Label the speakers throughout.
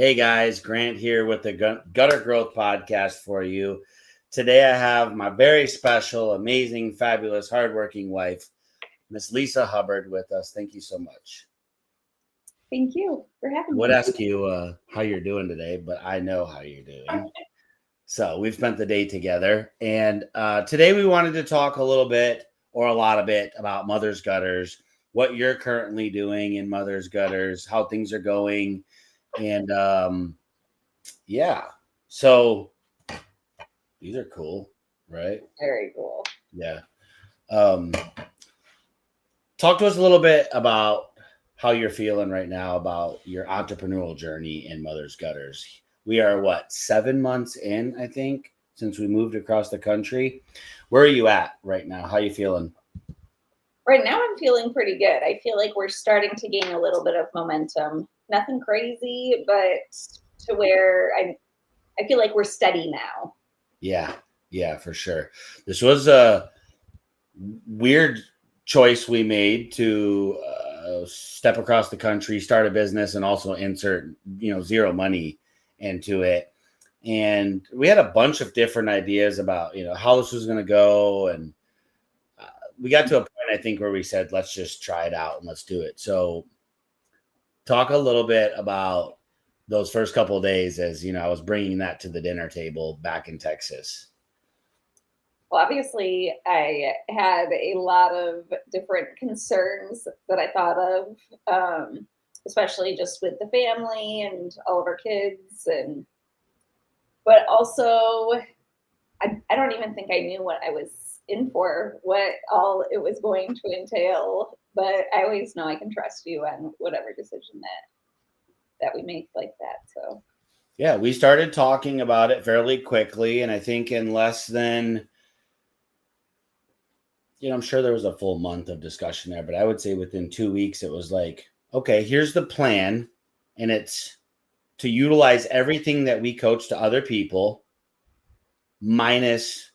Speaker 1: Hey guys, Grant here with the Gutter Growth Podcast for you. Today I have my very special, amazing, fabulous, hardworking wife, Miss Lisa Hubbard, with us. Thank you so much.
Speaker 2: Thank you for
Speaker 1: I
Speaker 2: having
Speaker 1: would
Speaker 2: me.
Speaker 1: ask you how you're doing today, but I know how you're doing. So we've spent the day together, and today we wanted to talk a little bit or a lot of it about Mother's Gutters, what you're currently doing in Mother's Gutters, how things are going, and yeah. So these are cool, right?
Speaker 2: Very cool.
Speaker 1: Yeah. Um, talk to us a little bit about how you're feeling right now about your entrepreneurial journey in Mother's Gutters. We are 7 months in, I think, since we moved across the country. Where are you at right now? How are you feeling?
Speaker 2: Right now, I'm feeling pretty good. I feel like we're starting to gain a little bit of momentum. Nothing crazy, but to where I feel like we're steady now.
Speaker 1: Yeah, for sure. This was a weird choice we made to step across the country, start a business, and also insert zero money into it. And we had a bunch of different ideas about how this was going to go, and we got to a point, I think, where we said, let's just try it out and let's do it. So talk a little bit about those first couple of days as I was bringing that to the dinner table back in Texas.
Speaker 2: Well, obviously, I had a lot of different concerns that I thought of, especially just with the family and all of our kids, but also I don't even think I knew what I was in for, what all it was going to entail. But I always know I can trust you on whatever decision that we make like that. So
Speaker 1: yeah, we started talking about it fairly quickly, and I think in less than I'm sure there was a full month of discussion there, but I would say within 2 weeks, it was like, okay, here's the plan. And it's to utilize everything that we coach to other people minus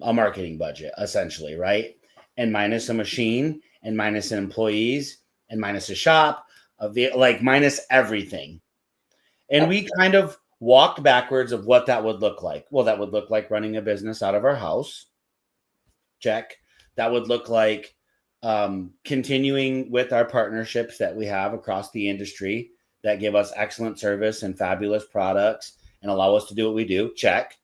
Speaker 1: a marketing budget, essentially, right? And minus a machine and minus employees and minus a shop, minus everything. And we kind of walked backwards of what that would look like. Well, that would look like running a business out of our house. Check. That would look like continuing with our partnerships that we have across the industry that give us excellent service and fabulous products and allow us to do what we do. Check.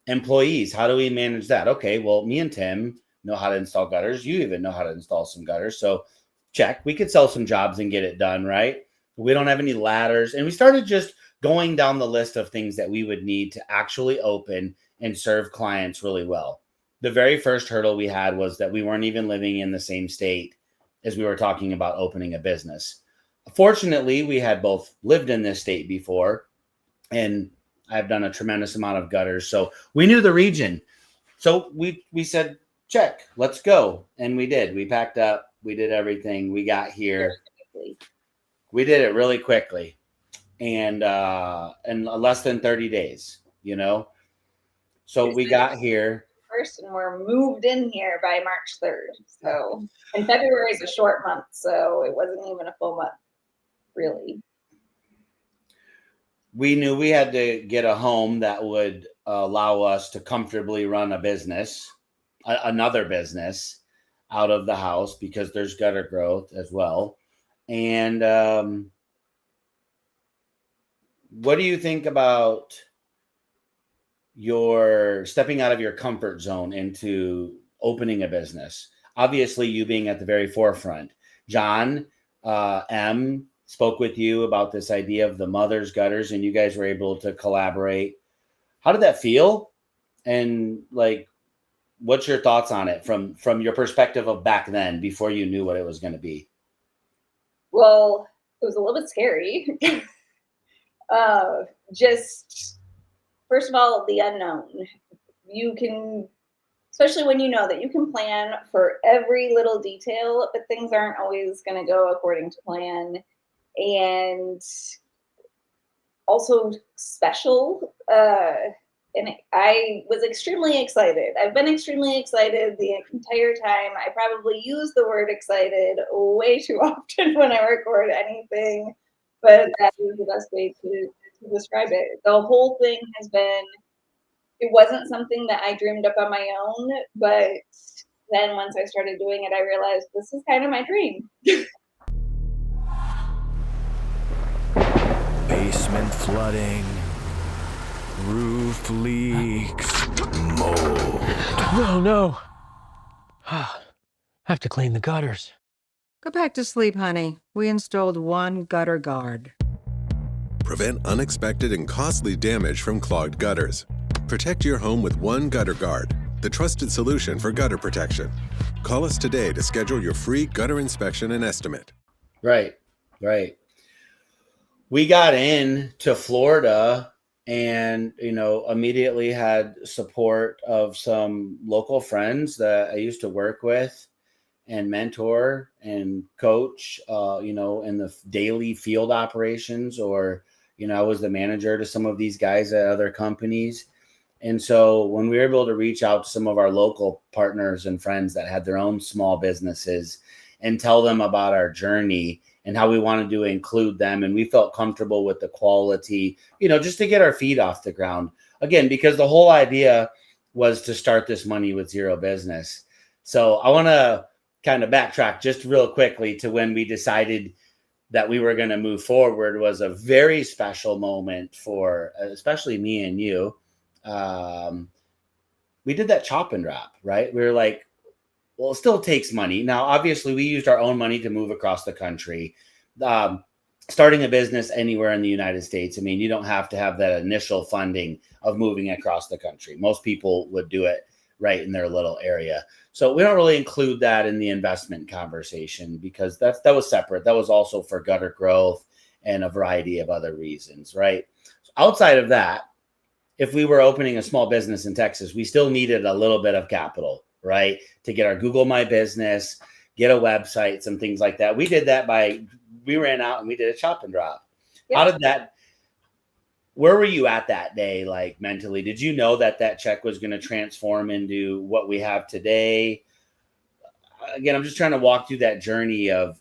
Speaker 1: Employees, how do we manage that? Okay, well, me and Tim know how to install gutters. You even know how to install some gutters. So check. We could sell some jobs and get it done, right? We don't have any ladders. And we started just going down the list of things that we would need to actually open and serve clients really well. The very first hurdle we had was that we weren't even living in the same state as we were talking about opening a business. Fortunately, we had both lived in this state before, and I've done a tremendous amount of gutters. So we knew the region. So we said, check, let's go. And we did. We packed up. We did everything. We got here. We did it really quickly. And in less than 30 days, So we got here.
Speaker 2: First, and we're moved in here by March 3rd. So, and February is a short month, so it wasn't even a full month, really.
Speaker 1: We knew we had to get a home that would allow us to comfortably run a business, another business out of the house, because there's gutter growth as well. And what do you think about your stepping out of your comfort zone into opening a business? Obviously, you being at the very forefront. John M spoke with you about this idea of the Mother's Gutters, and you guys were able to collaborate. How did that feel? And what's your thoughts on it from your perspective of back then, before you knew what it was going to be?
Speaker 2: Well, it was a little bit scary. Just first of all, the unknown. You can, especially when you know that you can plan for every little detail, but things aren't always going to go according to plan. And also special. And I was extremely excited. I've been extremely excited the entire time. I probably use the word excited way too often when I record anything. but that is the best way to describe it. The whole thing has been, it wasn't something that I dreamed up on my own, but then once I started doing it, I realized this is kind of my dream.
Speaker 3: Basement flooding, roof leaks, mold.
Speaker 4: Oh no. Have to clean the gutters.
Speaker 5: Go back to sleep, honey. We installed one gutter guard.
Speaker 6: Prevent unexpected and costly damage from clogged gutters. Protect your home with one gutter guard, the trusted solution for gutter protection. Call us today to schedule your free gutter inspection and estimate.
Speaker 1: Right. We got into Florida and, immediately had support of some local friends that I used to work with and mentor and coach, in the daily field operations, or, I was the manager to some of these guys at other companies. And so when we were able to reach out to some of our local partners and friends that had their own small businesses and tell them about our journey and how we wanted to include them, and we felt comfortable with the quality, just to get our feet off the ground again, because the whole idea was to start this money with zero business. So I want to kind of backtrack just real quickly to when we decided that we were going to move forward. Was a very special moment for especially me and you. We did that chop and drop, right? We were like, well, it still takes money. Now, obviously, we used our own money to move across the country. Starting a business anywhere in the United States, I mean, you don't have to have that initial funding of moving across the country. Most people would do it right in their little area. So we don't really include that in the investment conversation because that was separate. That was also for gutter growth and a variety of other reasons, right? So outside of that, if we were opening a small business in Texas, we still needed a little bit of capital, right? To get our Google My Business, get a website, some things like that. We did that we ran out and we did a chop and drop. Yep. Where were you at that day? Like mentally, did you know that check was going to transform into what we have today? Again, I'm just trying to walk through that journey of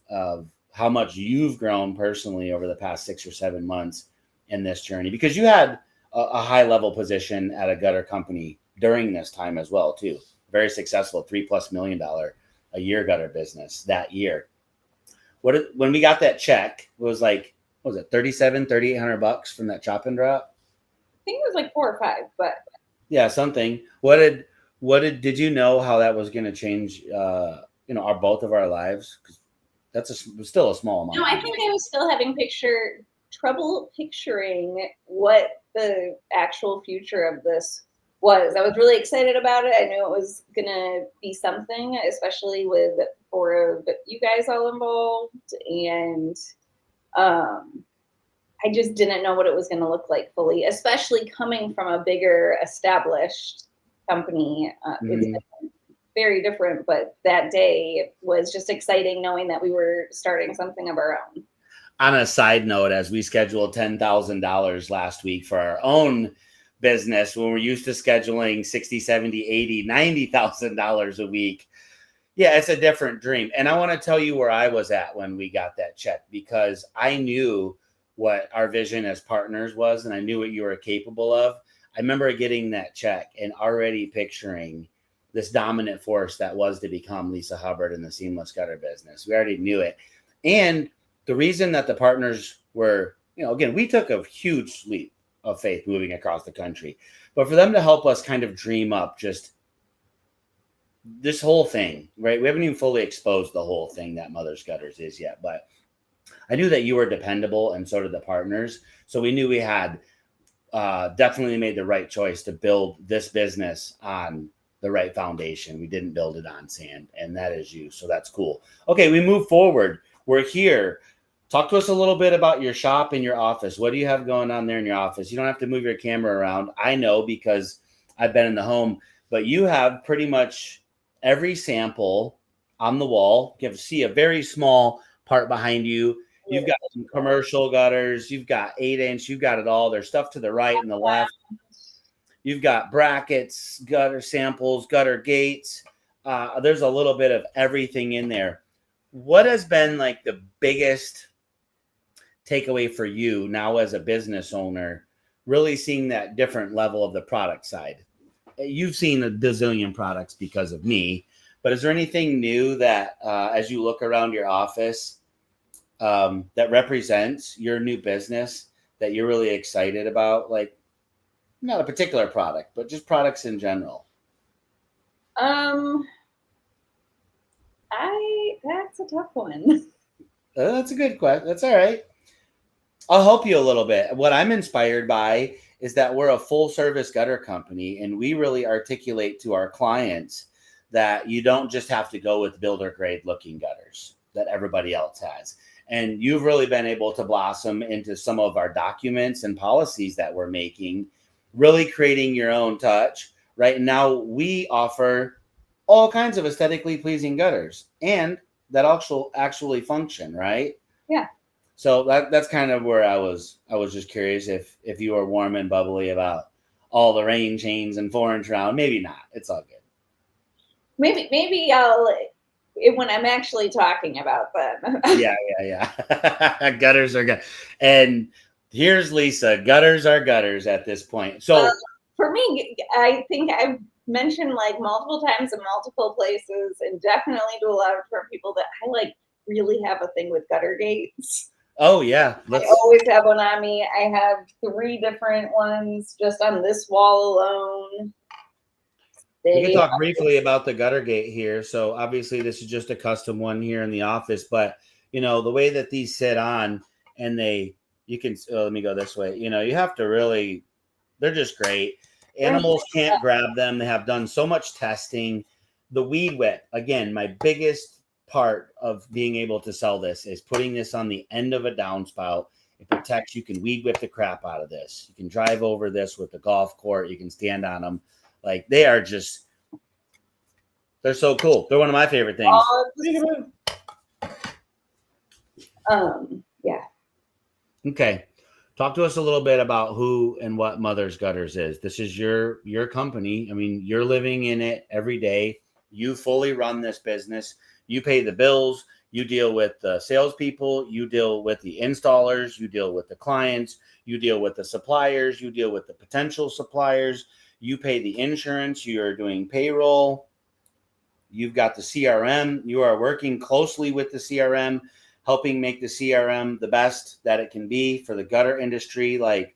Speaker 1: how much you've grown personally over the past 6 or 7 months in this journey, because you had a high level position at a gutter company during this time as well, too. Very successful, $3+ million a year gutter business that year. When we got that check, it was like, what was it, $3,800 from that chop and drop?
Speaker 2: I think it was like 4 or 5, but
Speaker 1: yeah, something. Did you know how that was going to change, both of our lives? Because that's still a small amount.
Speaker 2: No, I think I was still having trouble picturing what the actual future of this was. I was really excited about it. I knew it was gonna be something, especially with 4 of you guys all involved, and I just didn't know what it was going to look like fully, especially coming from a bigger established company. It's very different, but that day was just exciting knowing that we were starting something of our own.
Speaker 1: On a side note, as we scheduled $10,000 last week for our own business, when we're used to scheduling $60, $70, $80, $90,000 a week, yeah, it's a different dream. And I want to tell you where I was at when we got that check, because I knew what our vision as partners was, and I knew what you were capable of. I remember getting that check and already picturing this dominant force that was to become Lisa Hubbard in the seamless gutter business. We already knew it. And the reason that the partners were, again, we took a huge leap of faith moving across the country, but for them to help us kind of dream up just this whole thing, right? We haven't even fully exposed the whole thing that Mother's Gutters is yet, but I knew that you were dependable, and so did the partners. So we knew we had definitely made the right choice to build this business on the right foundation. We didn't build it on sand, and that is you. So that's cool. Okay, we move forward. We're here. Talk to us a little bit about your shop and your office. What do you have going on there in your office? You don't have to move your camera around. I know because I've been in the home, but you have pretty much every sample on the wall. You can see a very small part behind you. You've got some commercial gutters. You've got 8-inch. You've got it all. There's stuff to the right and the left. You've got brackets, gutter samples, gutter gates. There's a little bit of everything in there. What has been like the biggest takeaway for you now as a business owner, really seeing that different level of the product side? You've seen a bazillion products because of me, but is there anything new that as you look around your office that represents your new business that you're really excited about? Like, not a particular product, but just products in general.
Speaker 2: That's a tough one.
Speaker 1: That's a good question. That's all right. I'll help you a little bit. What I'm inspired by is that we're a full service gutter company, and we really articulate to our clients that you don't just have to go with builder grade looking gutters that everybody else has. And you've really been able to blossom into some of our documents and policies that we're making, really creating your own touch. Right now, we offer all kinds of aesthetically pleasing gutters and that actually function, right?
Speaker 2: Yeah.
Speaker 1: So that's kind of where I was just curious if you were warm and bubbly about all the rain chains and 4-inch round. Maybe not. It's all good.
Speaker 2: Maybe I'll when I'm actually talking about them.
Speaker 1: Yeah. Gutters are good. And here's Lisa. Gutters are gutters at this point. So
Speaker 2: for me, I think I've mentioned like multiple times in multiple places, and definitely to a lot of different people, that I like really have a thing with gutter gates.
Speaker 1: Oh yeah.
Speaker 2: I always have one on me. I have 3 different ones just on this wall alone.
Speaker 1: We can talk briefly about the gutter gate here. So obviously this is just a custom one here in the office, but you know, the way that these sit on and you can, let me go this way. You know, you have to really, they're just great. Animals can't grab them. They have done so much testing. The weed whip, again, my biggest part of being able to sell this is putting this on the end of a downspout. It protects. You can weed whip the crap out of this. You can drive over this with the golf cart. You can stand on them. Like, they are just, they're so cool. They're one of my favorite things.
Speaker 2: Yeah.
Speaker 1: Okay. Talk to us a little bit about who and what Mother's Gutters is. This is your company. I mean, you're living in it every day. You fully run this business. You pay the bills. You deal with the salespeople. You deal with the installers. You deal with the clients. You deal with the suppliers. You deal with the potential suppliers. You pay the insurance. You're doing payroll. You've got the CRM. You are working closely with the CRM, helping make the CRM the best that it can be for the gutter industry. Like,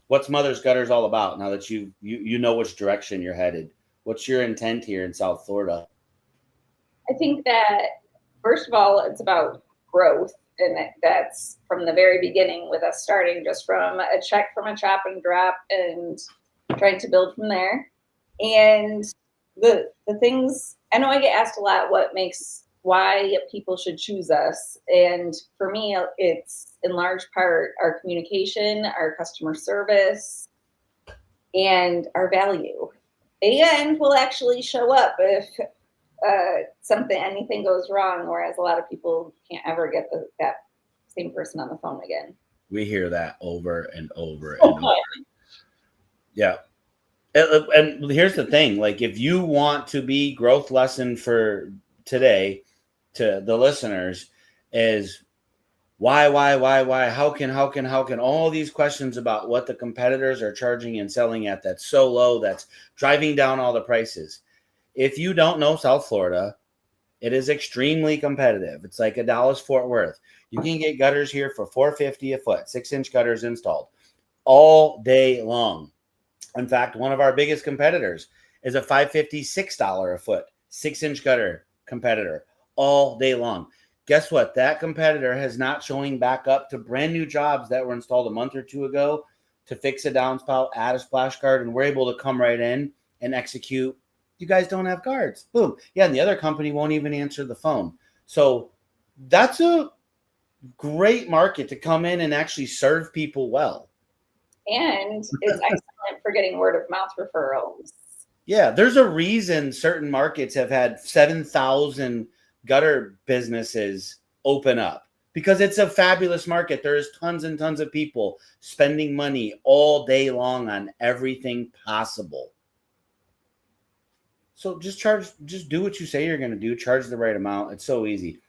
Speaker 1: what's Mother's Gutters all about now that you know which direction you're headed? What's your intent here in South Florida?
Speaker 2: I think that, first of all, it's about growth. And that's from the very beginning, with us starting just from a check from a chop and drop and trying to build from there. And the things, I know I get asked a lot, why people should choose us. And for me, it's in large part our communication, our customer service, and our value. And we'll actually show up if anything goes wrong, whereas a lot of people can't ever get that same person on the phone again.
Speaker 1: We hear that over and over and over. Yeah. And here's the thing, like, if you want to be growth lesson for today to the listeners is why, how can all these questions about what the competitors are charging and selling at that's so low, that's driving down all the prices. If you don't know South Florida, it is extremely competitive. It's like a Dallas Fort Worth. You can get gutters here for $450 a foot, 6-inch gutters installed all day long. In fact, one of our biggest competitors is a $556 a foot, 6-inch gutter competitor all day long. Guess what? That competitor has not showing back up to brand new jobs that were installed a month or 2 ago to fix a downspout, add a splash guard, and we're able to come right in and execute. You guys don't have guards. Boom. Yeah, and the other company won't even answer the phone. So that's a great market to come in and actually serve people well.
Speaker 2: And it's excellent for getting word of mouth referrals.
Speaker 1: Yeah, there's a reason certain markets have had 7,000 gutter businesses open up, because it's a fabulous market. There's tons and tons of people spending money all day long on everything possible. So just do what you say you're going to do. Charge the right amount. It's so easy.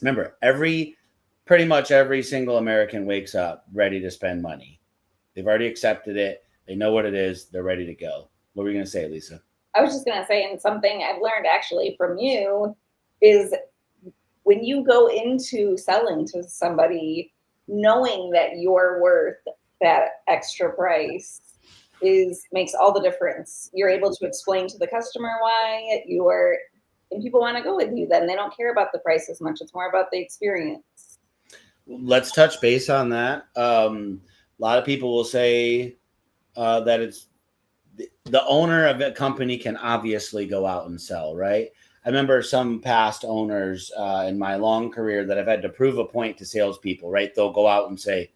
Speaker 1: Remember, every pretty much every single American wakes up ready to spend money. They've already accepted it. They know what it is. They're ready to go. What were you going to say, Lisa?
Speaker 2: I was just going to say, and something I've learned actually from you is when you go into selling to somebody, knowing that you're worth that extra price makes all the difference. You're able to explain to the customer why and people want to go with you. Then they don't care about the price as much. It's more about the experience.
Speaker 1: Let's touch base on that. A lot of people will say that it's the owner of a company can obviously go out and sell, right? I remember some past owners in my long career that I've had to prove a point to salespeople, right? They'll go out and say,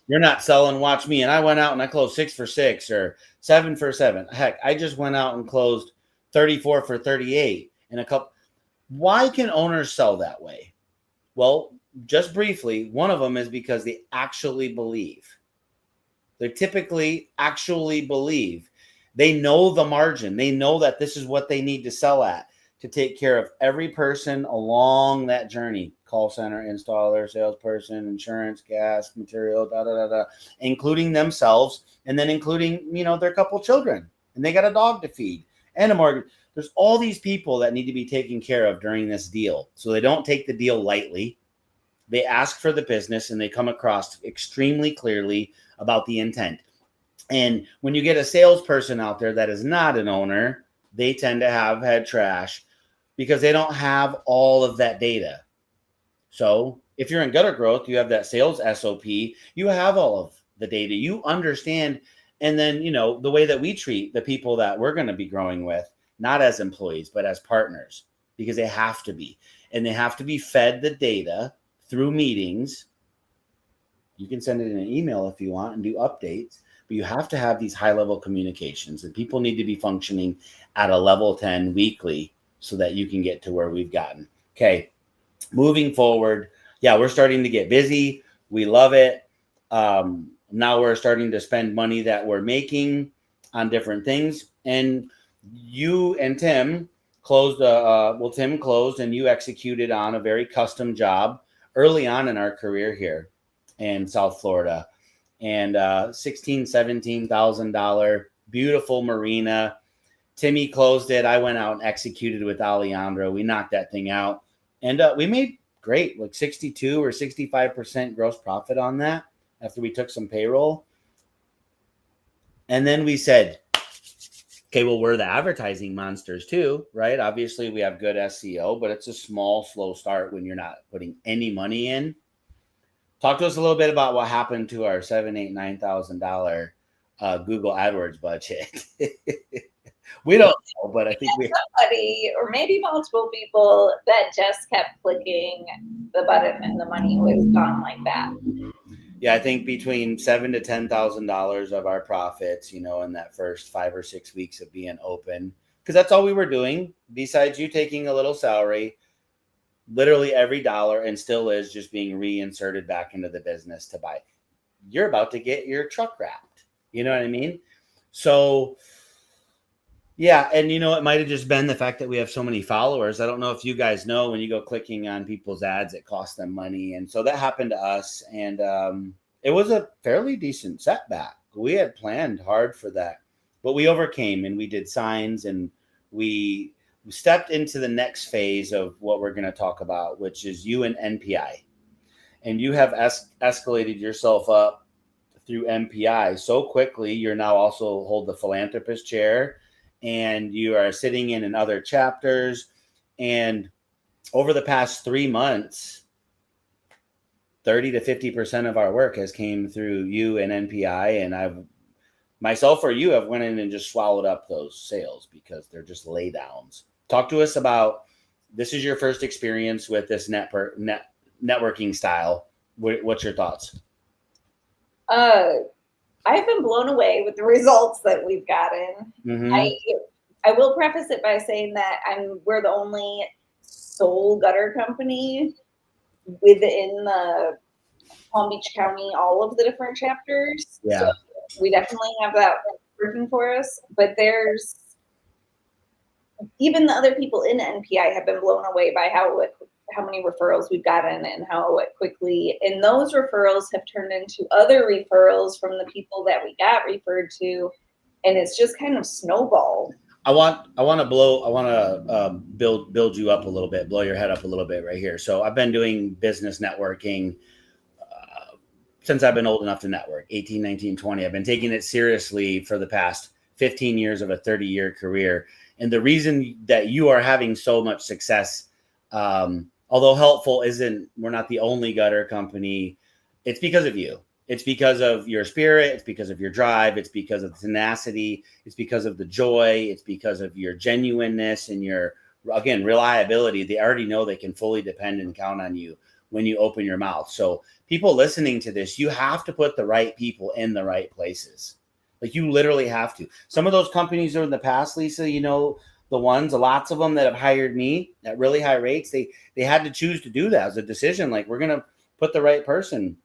Speaker 1: "You're not selling, watch me." And I went out and I closed 6 for 6 or 7 for 7. Heck, I just went out and closed 34 for 38 in a couple. Why can owners sell that way? Well, just briefly, one of them is because they actually believe. They typically actually believe. They know the margin. They know that this is what they need to sell at to take care of every person along that journey. Call center, installer, salesperson, insurance, gas, material, including themselves, and then including, their couple children. And they got a dog to feed and a mortgage. There's all these people that need to be taken care of during this deal. So they don't take the deal lightly. They ask for the business and they come across extremely clearly about the intent. And when you get a salesperson out there that is not an owner, they tend to have head trash because they don't have all of that data. So if you're in gutter growth, you have that sales SOP, you have all of the data, you understand. And then, the way that we treat the people that we're going to be growing with, not as employees, but as partners, because they have to be. And they have to be fed the data through meetings. You can send it in an email if you want and do updates, but you have to have these high-level communications, and people need to be functioning at a level 10 weekly so that you can get to where we've gotten. Okay, moving forward, we're starting to get busy. We love it. Now we're starting to spend money that we're making on different things. And you and Tim closed, Tim closed and you executed on a very custom job early on in our career here in South Florida. And $16,000-$17,000, beautiful marina. Timmy closed it. I went out and executed with Alejandro. We knocked that thing out. And we made great, like 62 or 65% gross profit on that after we took some payroll. And then we said, okay, well, we're the advertising monsters too, right? Obviously, we have good SEO, but it's a small, slow start when you're not putting any money in. Talk to us a little bit about what happened to our $7,000, $9,000 Google AdWords budget. We don't know, but I think
Speaker 2: somebody, or maybe multiple people, that just kept clicking the button and the money was gone like that.
Speaker 1: Yeah, I think between $7,000 to $10,000 of our profits, in that first 5 or 6 weeks of being open, because that's all we were doing. Besides you taking a little salary, literally every dollar, and still is, just being reinserted back into the business to buy. You're about to get your truck wrapped. You know what I mean? So, yeah. And, it might have just been the fact that we have so many followers. I don't know if you guys know, when you go clicking on people's ads, it costs them money. And so that happened to us. And it was a fairly decent setback. We had planned hard for that, but we overcame and we did signs and we stepped into the next phase of what we're going to talk about, which is you and NPI. And you have escalated yourself up through NPI so quickly. You're now also hold the philanthropist chair, and you are sitting in other chapters. And over the past 3 months, 30 to 50% of our work has came through you and NPI. And I've myself or you have went in and just swallowed up those sales because they're just lay downs. Talk to us about, this is your first experience with this networking style. What's your thoughts?
Speaker 2: I've been blown away with the results that we've gotten. Mm-hmm. I will preface it by saying that we're the only sole gutter company within the Palm Beach County, all of the different chapters.
Speaker 1: Yeah.
Speaker 2: So we definitely have that working for us, but even the other people in NPI have been blown away by how many referrals we've gotten and how quickly, and those referrals have turned into other referrals from the people that we got referred to, and it's just kind of snowballed.
Speaker 1: I want to build you up a little bit, blow your head up a little bit right here. So I've been doing business networking since I've been old enough to network, 18, 19, 20. I've been taking it seriously for the past 15 years of a 30-year career. And the reason that you are having so much success, although helpful we're not the only gutter company, it's because of you. It's because of your spirit. It's because of your drive. It's because of tenacity. It's because of the joy. It's because of your genuineness and your, again, reliability. They already know they can fully depend and count on you when you open your mouth. So people listening to this, you have to put the right people in the right places. Like you literally have to. Some of those companies are in the past, Lisa, you know, the ones, lots of them that have hired me at really high rates, they had to choose to do that as a decision. Like, we're going to put the right person.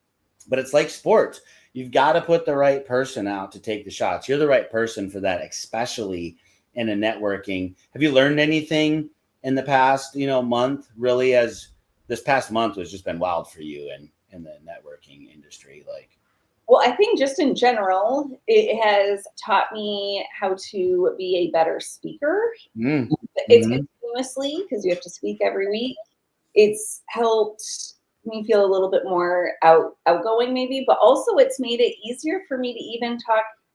Speaker 1: But it's like sports. You've got to put the right person out to take the shots. You're the right person for that, especially in a networking. Have you learned anything in the past, month, really, as this past month has just been wild for you in the networking industry?
Speaker 2: Well, I think just in general, it has taught me how to be a better speaker.
Speaker 1: Mm-hmm.
Speaker 2: It's continuously, because you have to speak every week. It's helped me feel a little bit more outgoing maybe, but also it's made it easier for me to even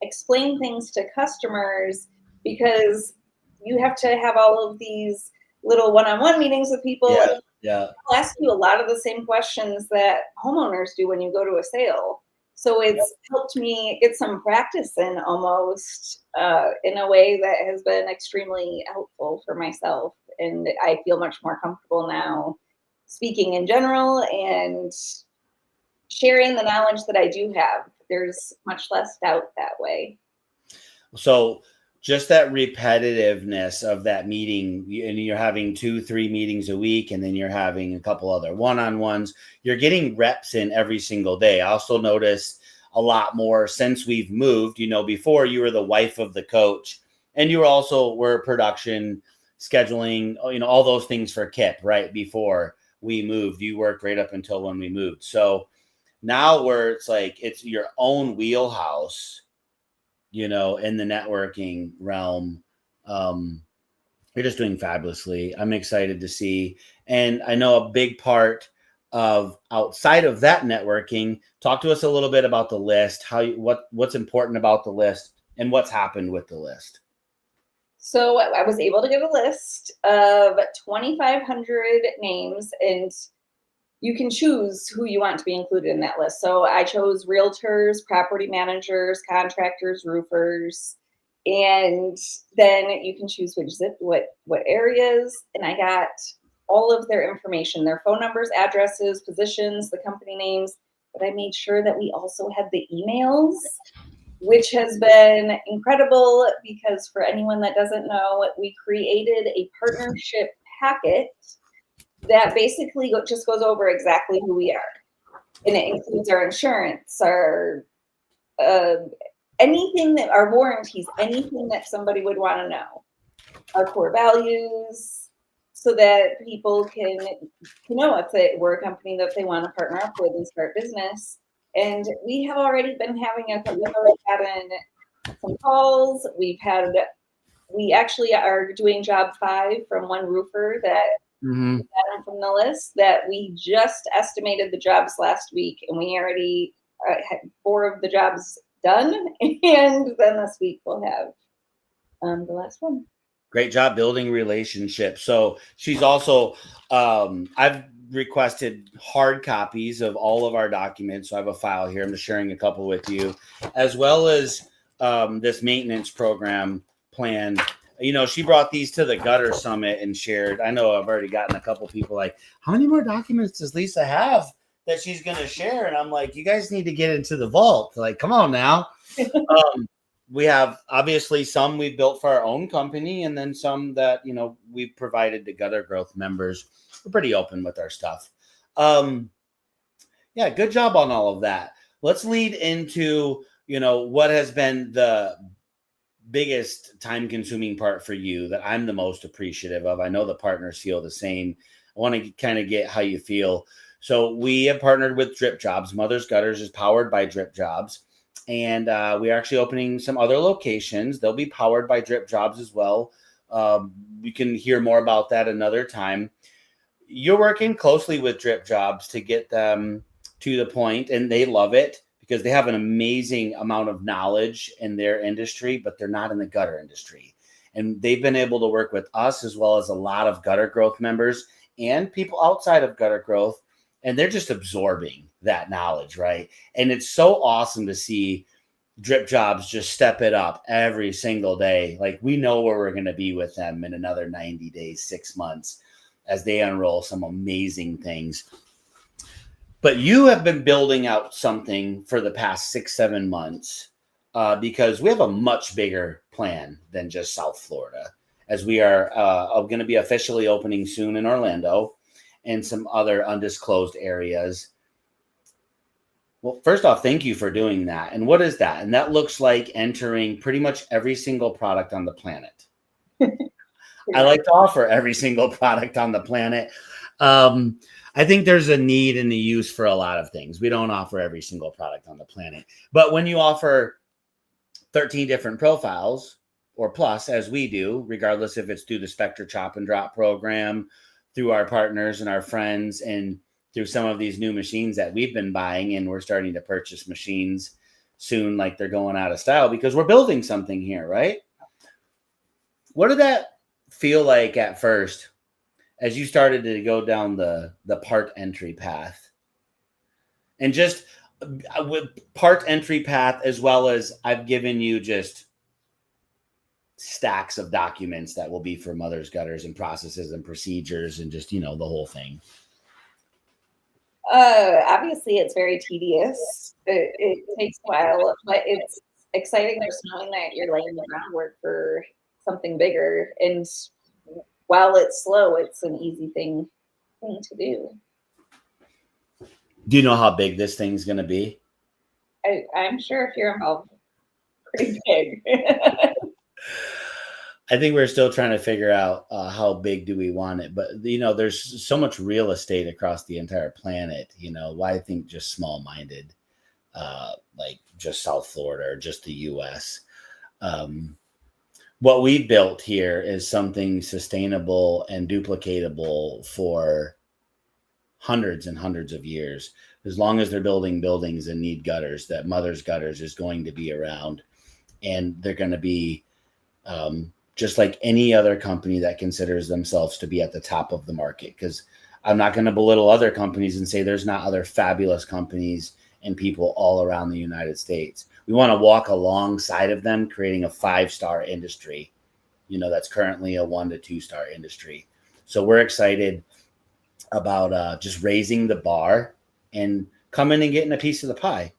Speaker 2: explain things to customers, because you have to have all of these little one-on-one meetings with people.
Speaker 1: Yeah.
Speaker 2: I'll ask you a lot of the same questions that homeowners do when you go to a sale. So it's helped me get some practice in almost in a way that has been extremely helpful for myself. And I feel much more comfortable now speaking in general and sharing the knowledge that I do have. There's much less doubt that way.
Speaker 1: So just that repetitiveness of that meeting, and you're having 2-3 meetings a week, and then you're having a couple other one-on-ones, you're getting reps in every single day. I also noticed a lot more since we've moved. Before you were the wife of the coach, and you were production, scheduling, all those things for Kip right before we moved. You worked right up until when we moved. So now where it's your own wheelhouse, in the networking realm, you're just doing fabulously. I'm excited to see. And I know a big part of outside of that networking, talk to us a little bit about the list, what's important about the list and what's happened with the list.
Speaker 2: So I was able to get a list of 2,500 names, and you can choose who you want to be included in that list. So I chose realtors, property managers, contractors, roofers, and then you can choose which zip, what areas. And I got all of their information, their phone numbers, addresses, positions, the company names. But I made sure that we also had the emails, which has been incredible, because for anyone that doesn't know, we created a partnership packet that basically just goes over exactly who we are. And it includes our insurance, our anything that our warranties, anything that somebody would want to know, our core values, so that people can know if we're a company that they want to partner up with and start business. And we have already been having some calls. We actually are doing job 5 from one roofer that got from the list, that we just estimated the jobs last week, and we already had 4 of the jobs done. And then this week we'll have the last one.
Speaker 1: Great job building relationships. So she's also, I've requested hard copies of all of our documents. So I have a file here. I'm just sharing a couple with you, as well as this maintenance program plan. She brought these to the Gutter Summit and shared. I know I've already gotten a couple people like, how many more documents does Lisa have that she's going to share? And I'm like, you guys need to get into the vault. Like, come on now. We have obviously some we've built for our own company, and then some that, we've provided to Gutter Growth members. We're pretty open with our stuff. Yeah, good job on all of that. Let's lead into, what has been the biggest time consuming part for you that I'm the most appreciative of. I know the partners feel the same. I want to kind of get how you feel. So we have partnered with Drip Jobs. Mother's Gutters is powered by Drip Jobs. And we're actually opening some other locations. They'll be powered by Drip Jobs as well. We can hear more about that another time. You're working closely with Drip Jobs to get them to the point, and they love it because they have an amazing amount of knowledge in their industry, but they're not in the gutter industry. And they've been able to work with us as well as a lot of gutter growth members and people outside of gutter growth. And they're just absorbing that knowledge, right? And it's so awesome to see Drip Jobs just step it up every single day. Like, we know where we're going to be with them in another 90 days, 6 months, as they unroll some amazing things. But you have been building out something for the past 6-7 months because we have a much bigger plan than just South Florida, as we are going to be officially opening soon in Orlando and some other undisclosed areas. Well, first off, thank you for doing that. And what is that? And that looks like entering pretty much every single product on the planet. I like to offer every single product on the planet. I think there's a need and a use for a lot of things. We don't offer every single product on the planet. But when you offer 13 different profiles or plus, as we do, regardless if it's through the Spectre Chop and Drop program, through our partners and our friends, and through some of these new machines that we've been buying, and we're starting to purchase machines soon, like they're going out of style because we're building something here, right? What did that feel like at first as you started to go down the part entry path? And just with part entry path, as well as I've given you just stacks of documents that will be for Mother's Gutters and processes and procedures and just, the whole thing.
Speaker 2: Obviously it's very tedious. It takes a while, but it's exciting just knowing that you're laying the groundwork for something bigger. And while it's slow, it's an easy thing to do.
Speaker 1: Do you know how big this thing's going to be?
Speaker 2: I'm sure if you're involved, pretty big.
Speaker 1: I think we're still trying to figure out how big do we want it. But, there's so much real estate across the entire planet. Why think just small-minded, like just South Florida or just the U.S.? What we've built here is something sustainable and duplicatable for hundreds and hundreds of years. As long as they're building buildings and need gutters, that Mother's Gutters is going to be around. And they're going to be just like any other company that considers themselves to be at the top of the market. Because I'm not going to belittle other companies and say there's not other fabulous companies and people all around the United States. We want to walk alongside of them, creating a 5-star industry, that's currently a 1 to 2-star industry. So we're excited about just raising the bar and coming and getting a piece of the pie.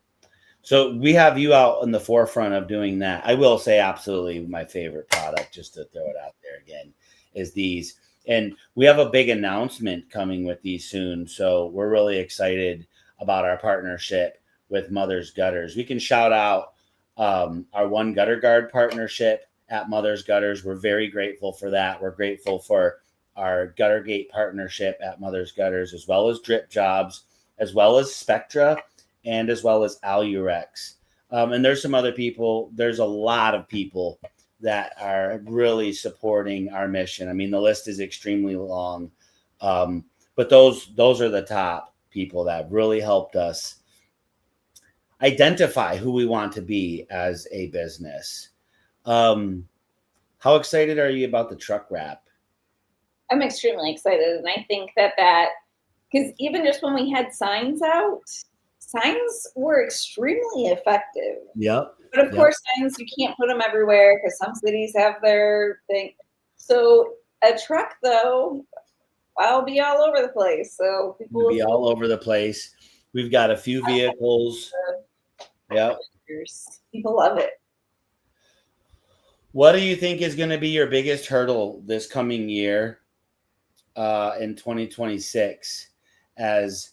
Speaker 1: So we have you out in the forefront of doing that. I will say absolutely my favorite product, just to throw it out there again, is these. And we have a big announcement coming with these soon. So we're really excited about our partnership with Mother's Gutters. We can shout out our One Gutter Guard partnership at Mother's Gutters. We're very grateful for that. We're grateful for our Guttergate partnership at Mother's Gutters, as well as Drip Jobs, as well as Spectra, and as well as Alurex. And there's some other people. There's a lot of people that are really supporting our mission. I mean, the list is extremely long, but those are the top people that really helped us identify who we want to be as a business. How excited are you about the truck wrap?
Speaker 2: I'm extremely excited. And I think that because even just when we had signs out, signs were extremely effective.
Speaker 1: Yep.
Speaker 2: But of course, signs, you can't put them everywhere because some cities have their thing. So a truck, though, I'll be all over the place. So people will
Speaker 1: be all over the place. We've got a few vehicles. Yep.
Speaker 2: People love it.
Speaker 1: What do you think is going to be your biggest hurdle this coming year in 2026? As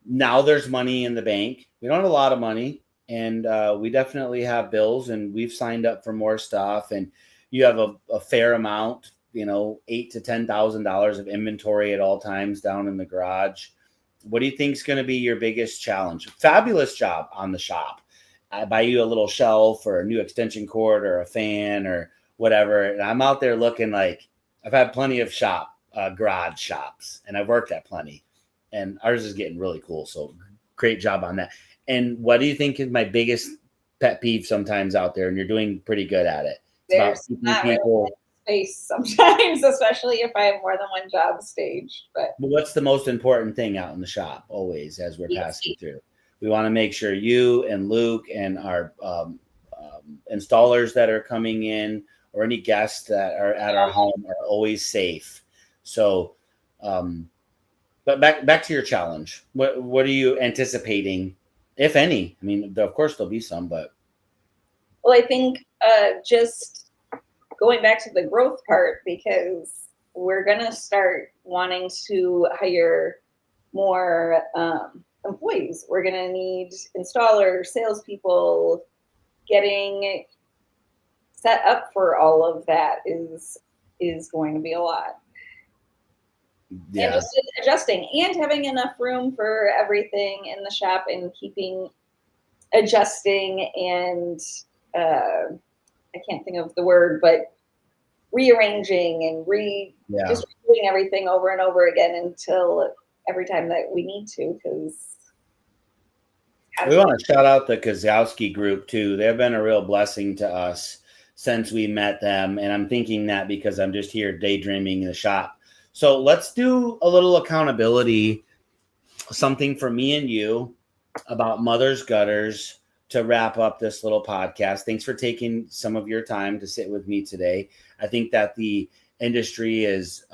Speaker 1: now there's money in the bank. We don't have a lot of money, and we definitely have bills, and we've signed up for more stuff, and you have a fair amount $8,000 to $10,000 of inventory at all times down in the garage. What do you think is going to be your biggest challenge? Fabulous job on the shop. I buy you a little shelf or a new extension cord or a fan or whatever, and I'm out there looking like I've had plenty of garage shops, and I've worked at plenty, and ours is getting really cool. So great job on that. And what do you think is my biggest pet peeve sometimes out there? And you're doing pretty good at it.
Speaker 2: There's not really space sometimes, especially if I have more than one job staged. But
Speaker 1: what's the most important thing out in the shop always as we're passing through? We want to make sure you and Luke and our installers that are coming in or any guests that are at our home are always safe. So, but back to your challenge. What are you anticipating, if any? I mean, of course there'll be some, but.
Speaker 2: Well, I think just going back to the growth part, because we're going to start wanting to hire more employees. We're going to need installers, salespeople. Getting set up for all of that is going to be a lot. Yeah. And just adjusting and having enough room for everything in the shop and keeping adjusting and I can't think of the word, but rearranging and just doing everything over and over again until every time that we need to, because
Speaker 1: we want to shout out the Kozlowski group too. They've been a real blessing to us since we met them. And I'm thinking that because I'm just here daydreaming in the shop. So let's do a little accountability, something for me and you about Mother's Gutters to wrap up this little podcast. Thanks for taking some of your time to sit with me today. I think that the industry is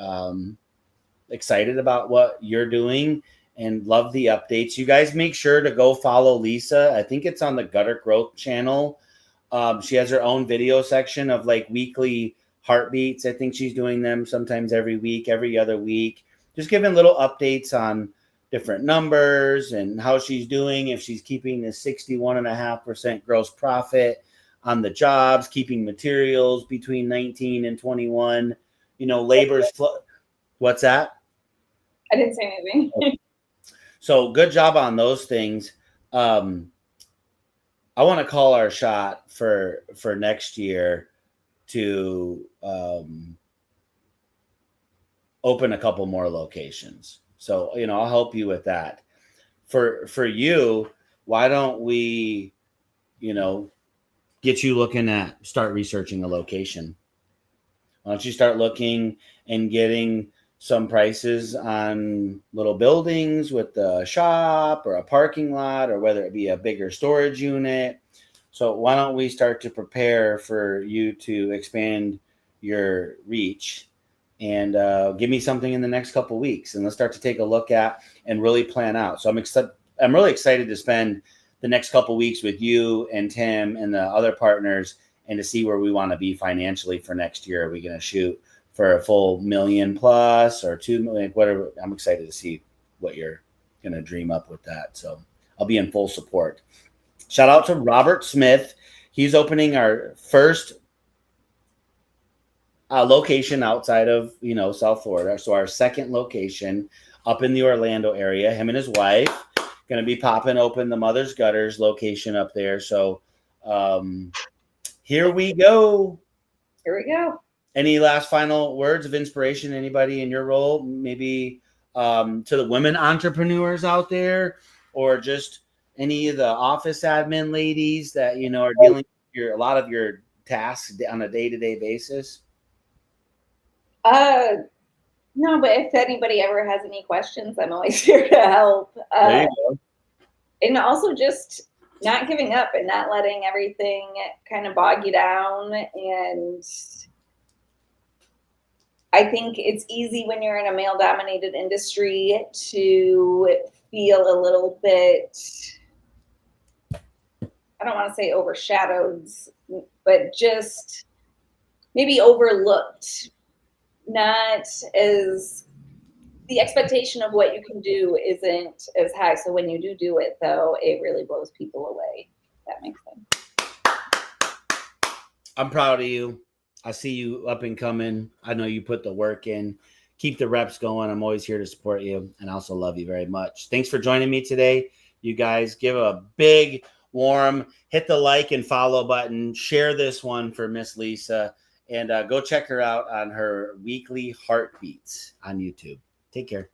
Speaker 1: excited about what you're doing and love the updates. You guys make sure to go follow Lisa. I think it's on the Gutter Growth channel. She has her own video section of like weekly heartbeats. I think she's doing them sometimes every week, every other week, just giving little updates on different numbers and how she's doing, if she's keeping the 61.5% gross profit on the jobs, keeping materials between 19 and 21, labor's what's that?
Speaker 2: I didn't say anything.
Speaker 1: So good job on those things. I want to call our shot for next year to open a couple more locations. So, I'll help you with that. For you, why don't we, get you start researching a location? Why don't you start looking and getting some prices on little buildings with a shop or a parking lot, or whether it be a bigger storage unit. So why don't we start to prepare for you to expand your reach and give me something in the next couple of weeks, and let's start to take a look at and really plan out. So I'm really excited to spend the next couple of weeks with you and Tim and the other partners and to see where we want to be financially for next year. Are we going to shoot for a full $1 million plus or $2 million, whatever? I'm excited to see what you're going to dream up with that. So I'll be in full support. Shout out to Robert Smith. He's opening our first location outside of, South Florida. So our second location up in the Orlando area, him and his wife going to be popping open the Mother's Gutters location up there. So here we go.
Speaker 2: Here we go.
Speaker 1: Any last final words of inspiration? Anybody in your role, maybe to the women entrepreneurs out there, or just any of the office admin ladies that, are dealing with a lot of your tasks on a day-to-day basis?
Speaker 2: No, but if anybody ever has any questions, I'm always here to help.
Speaker 1: There you go.
Speaker 2: And also just not giving up and not letting everything kind of bog you down. And I think it's easy when you're in a male-dominated industry to feel a little bit, I don't want to say overshadowed, but just maybe overlooked. Not as the expectation of what you can do isn't as high. So when you do it, though, it really blows people away. If that makes sense.
Speaker 1: I'm proud of you. I see you up and coming. I know you put the work in. Keep the reps going. I'm always here to support you, and I also love you very much. Thanks for joining me today. You guys, give a big, warm, hit the like and follow button. Share this one for Miss Lisa, and go check her out on her weekly heartbeats on YouTube. Take care.